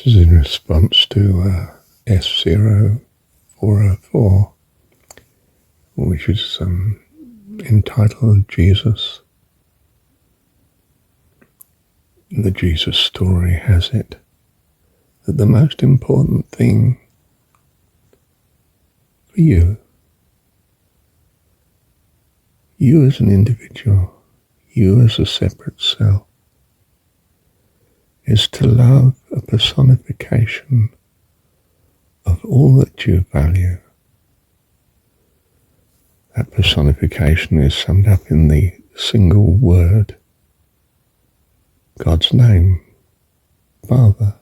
This is in response to S0404, which is entitled Jesus. The Jesus story has it that the most important thing for you as an individual, you as a separate self, is to love a personification of all that you value. That personification is summed up in the single word, God's name, Father.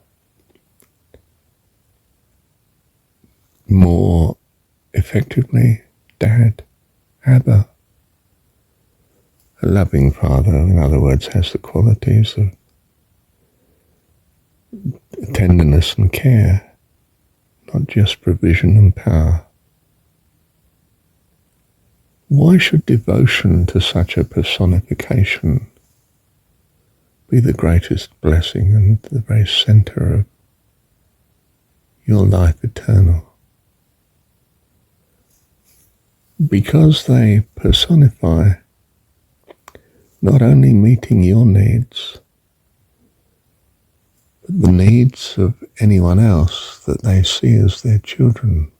More effectively, Dad, Abba. A loving father, in other words, has the qualities of tenderness and care, not just provision and power. Why should devotion to such a personification be the greatest blessing and the very center of your life eternal? Because they personify not only meeting your needs, but the needs of anyone else that they see as their children.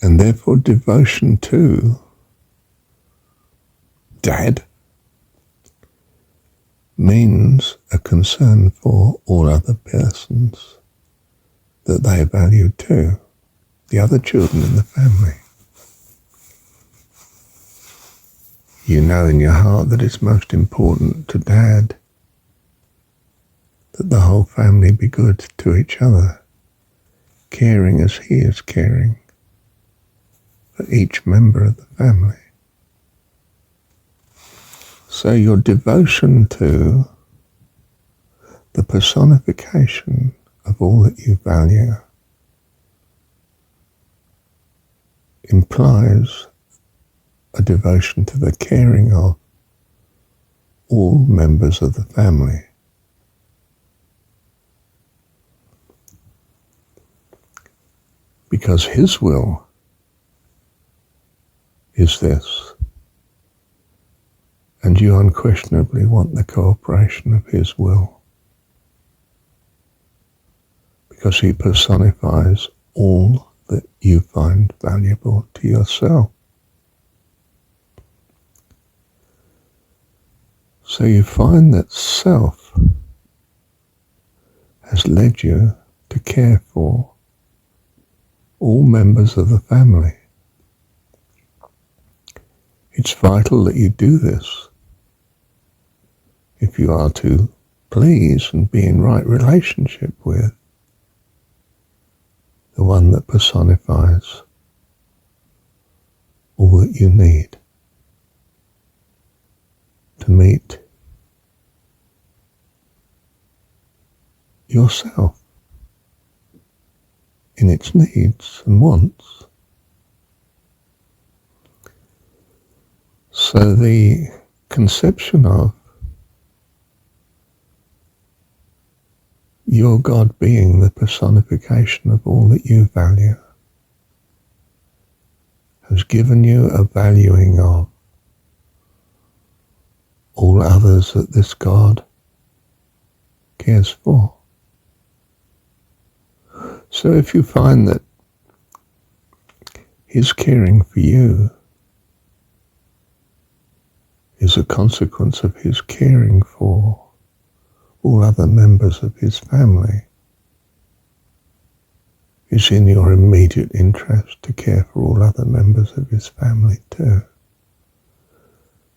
And therefore devotion to Dad means a concern for all other persons that they value too, the other children in the family. You know in your heart that it's most important to Dad that the whole family be good to each other, caring as he is caring for each member of the family. So your devotion to the personification of all that you value implies a devotion to the caring of all members of the family. Because his will is this, and you unquestionably want the cooperation of his will, because he personifies all that you find valuable to yourself. So you find that self has led you to care for all members of the family. It's vital that you do this if you are to please and be in right relationship with the one that personifies all that you need to meet yourself in its needs and wants. So the conception of your God being the personification of all that you value has given you a valuing of all others that this God cares for. So if you find that his caring for you is a consequence of his caring for all other members of his family, it's in your immediate interest to care for all other members of his family too.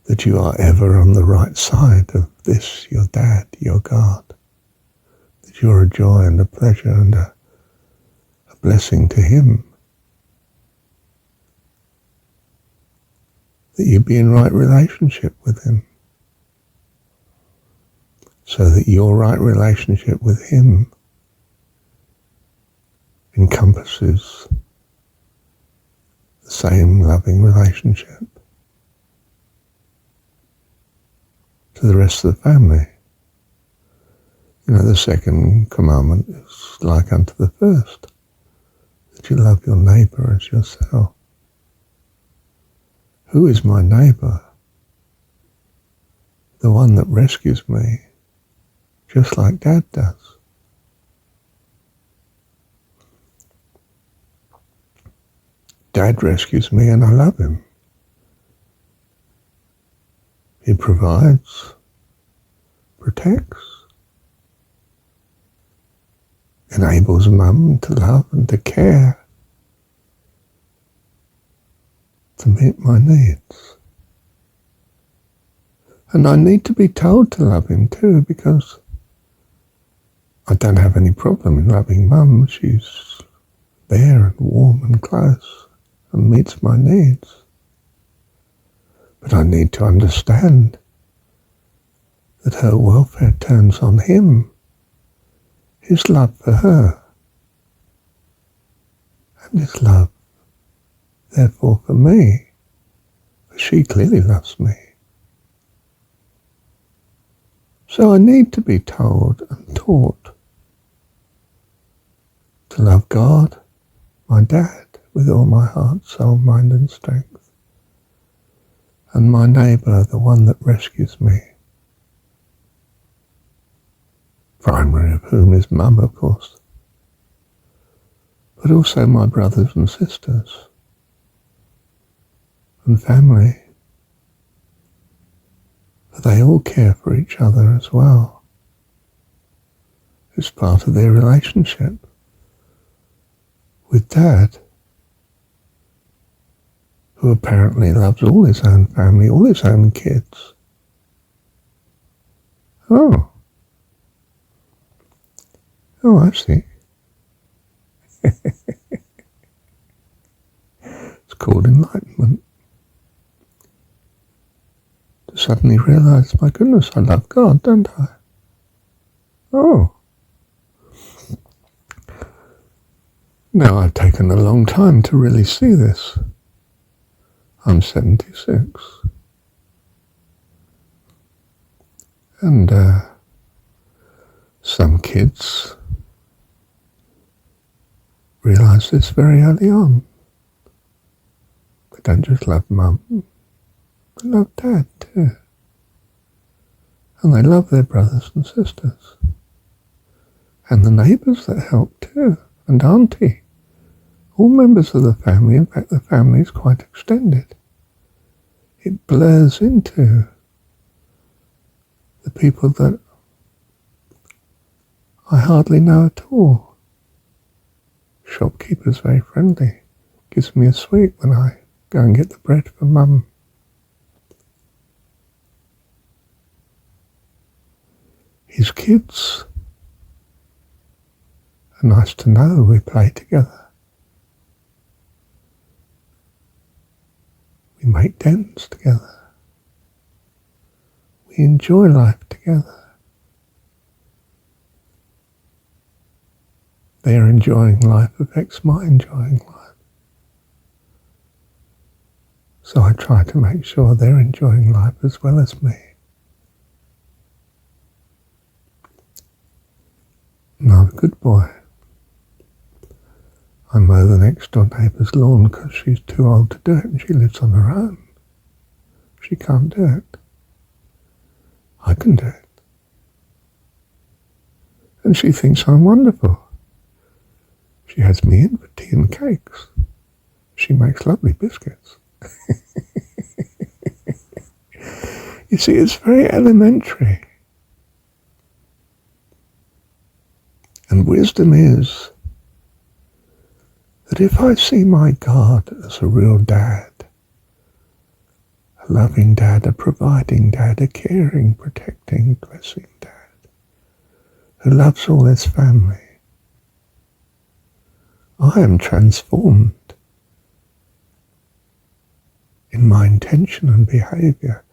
That you are ever on the right side of this, your Dad, your God. That you're a joy and a pleasure and a blessing to him. That you be in right relationship with him. So that your right relationship with him encompasses the same loving relationship to the rest of the family. You know, the second commandment is like unto the first, that you love your neighbour as yourself. Who is my neighbour? The one that rescues me, just like Dad does. Dad rescues me and I love him. He provides, protects, enables Mum to love and to care, to meet my needs. And I need to be told to love him too, because I don't have any problem in loving Mum. She's there and warm and close and meets my needs. But I need to understand that her welfare turns on him, his love for her, and his love, therefore, for me, for she clearly loves me. So I need to be told and taught to love God, my Dad, with all my heart, soul, mind and strength, and my neighbour, the one that rescues me, primary of whom is Mum, of course, but also my brothers and sisters and family, for they all care for each other as well. It's part of their relationship with Dad, who apparently loves all his own family, all his own kids. Oh, I see. It's called enlightenment. To suddenly realise, my goodness, I love God, don't I? Oh. Now, I've taken a long time to really see this. I'm 76. And some kids realise this very early on. They don't just love Mum, they love Dad too. And they love their brothers and sisters. And the neighbours that help too, and Auntie. All members of the family, in fact the family is quite extended. It blurs into the people that I hardly know at all. Shopkeeper's very friendly, gives me a sweet when I go and get the bread for Mum. His kids are nice to know, we play together. We make dents together. We enjoy life together. Their enjoying life affects my enjoying life. So I try to make sure they're enjoying life as well as me. And I'm a good boy. I mow the next door neighbour's lawn because she's too old to do it and she lives on her own. She can't do it. I can do it. And she thinks I'm wonderful. She has me in for tea and cakes. She makes lovely biscuits. You see, it's very elementary. And wisdom is that if I see my God as a real dad, a loving dad, a providing dad, a caring, protecting, blessing dad, who loves all his family, I am transformed in my intention and behaviour.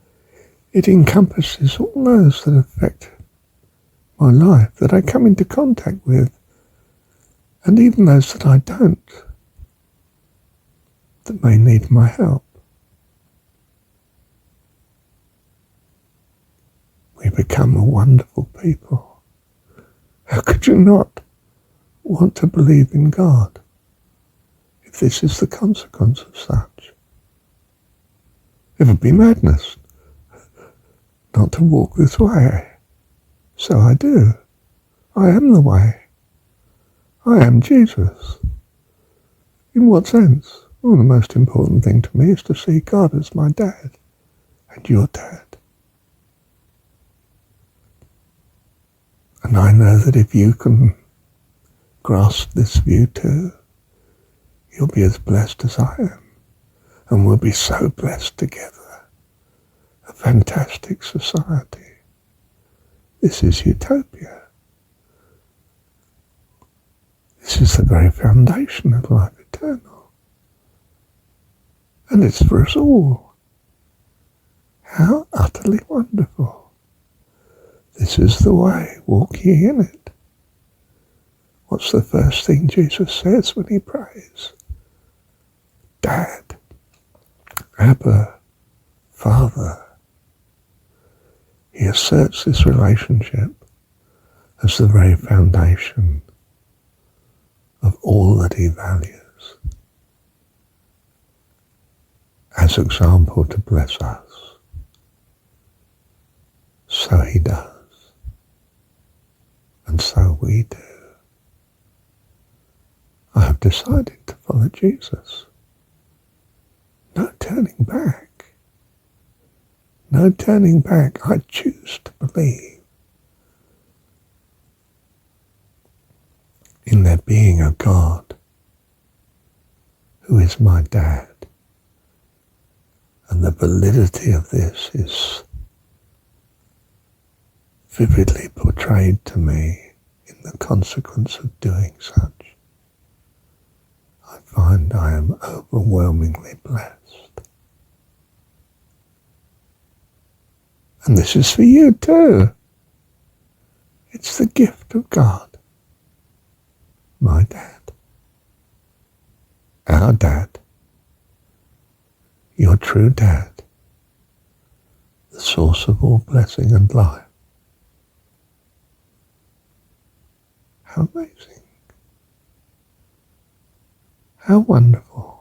It encompasses all those that affect my life, that I come into contact with, and even those that I don't, that may need my help. become a wonderful people. How could you not want to believe in God if this is the consequence of such? It would be madness not to walk this way. So I do. I am the way. I am Jesus. In what sense? Well, the most important thing to me is to see God as my dad and your dad. And I know that if you can grasp this view too, you'll be as blessed as I am. And we'll be so blessed together. A fantastic society. This is utopia. This is the very foundation of life eternal. And it's for us all. How utterly wonderful. This is the way, walk ye in it. What's the first thing Jesus says when he prays? Dad, Abba, Father. He asserts this relationship as the very foundation of all that he values. As example to bless us. So he does. And so we do. I have decided to follow Jesus. No turning back. No turning back. I choose to believe in there being a God who is my dad. And the validity of this is vividly portrayed to me in the consequence of doing such. I find I am overwhelmingly blessed. And this is for you too. It's the gift of God. My dad. Our dad. Your true dad. The source of all blessing and life. How amazing. How wonderful.